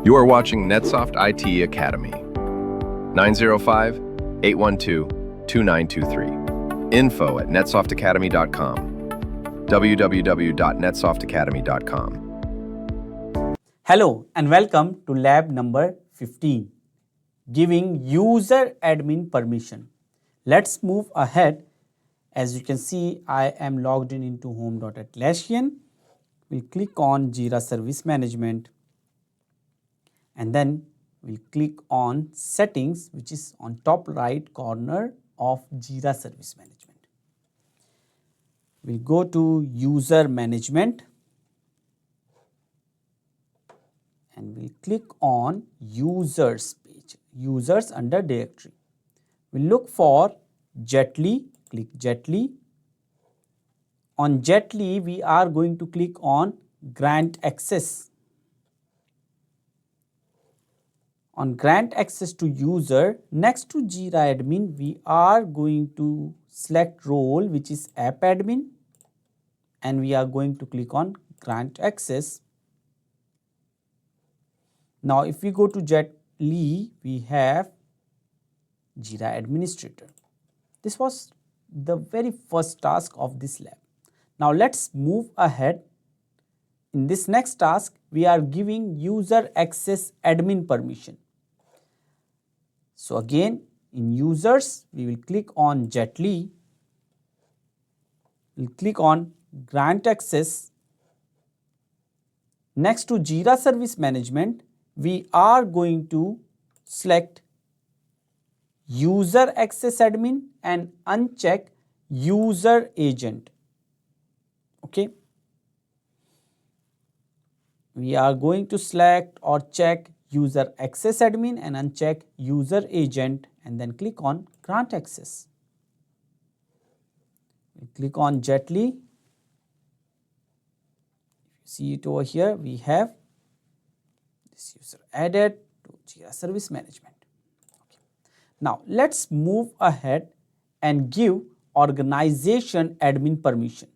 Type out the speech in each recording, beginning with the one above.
You are watching NetSoft IT Academy. 905-812-2923. info@netsoftacademy.com. www.netsoftacademy.com. Hello and welcome to lab number 15, giving user admin permission. Let's move ahead. As you can see, I am logged in into home.atlassian. We'll click on Jira Service Management and then we'll click on Settings, which is on top right corner of Jira Service Management. We'll go to User Management and we'll click on Users page, Users under Directory. We'll look for Jetly, click Jetly. On Jetly, we are going to click on Grant Access. On Grant Access to User, next to Jira Admin, we are going to select role, which is App Admin, and we are going to click on Grant Access. Now, if we go to Jetly, we have Jira Administrator. This was the very first task of this lab. Now, let's move ahead. In this next task, we are giving user access admin permission. So, again, in users, we will click on Jetly. We'll click on Grant Access. Next to Jira Service Management, we are going to select User Access Admin and uncheck User Agent. Okay. We are going to select or check User Access Admin and uncheck User Agent and then click on Grant Access. We click on Jetly. See it over here, we have this user added to Jira Service Management. Okay. Now, let's move ahead and give organization admin permission.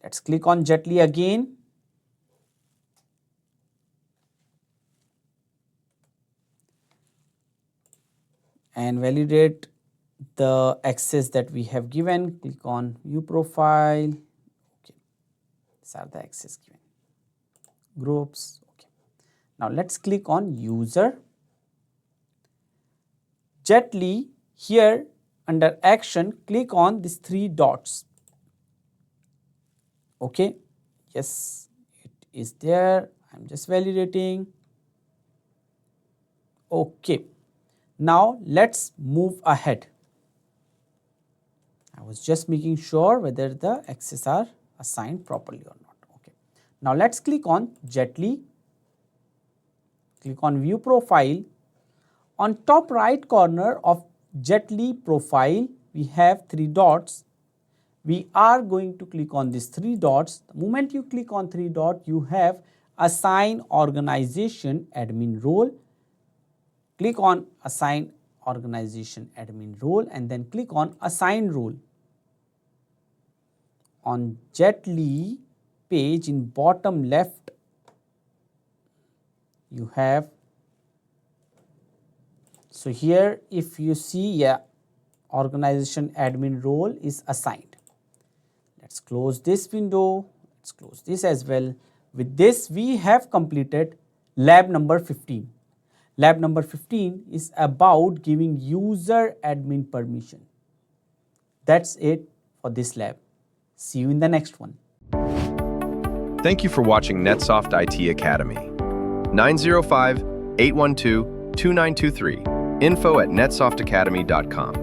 Let's click on Jetly again. And validate the access that we have given. Click on View Profile. Okay. These are the access given. Groups. Okay. Now let's click on User. Jetly, here under Action, click on these three dots. Okay. Yes, it is there. I'm just validating. Okay. Now let's move ahead. I was just making sure whether the access are assigned properly or not. Okay. Now let's click on Jetly. Click on View Profile. On top right corner of Jetly profile, we have three dots. We are going to click on these three dots. The moment you click on three dots, you have Assign Organization Admin Role. Click on Assign Organization Admin Role and then click on Assign Role. On Jetly page in bottom left, you have, so here if you see, yeah, Organization Admin Role is assigned. Let's close this window. Let's close this as well. With this, we have completed lab number 15. Lab number 15 is about giving user admin permission. That's it for this lab. See you in the next one. Thank you for watching NetSoft IT Academy. 905-812-2923. info@netsoftacademy.com.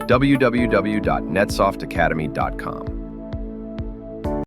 www.netsoftacademy.com.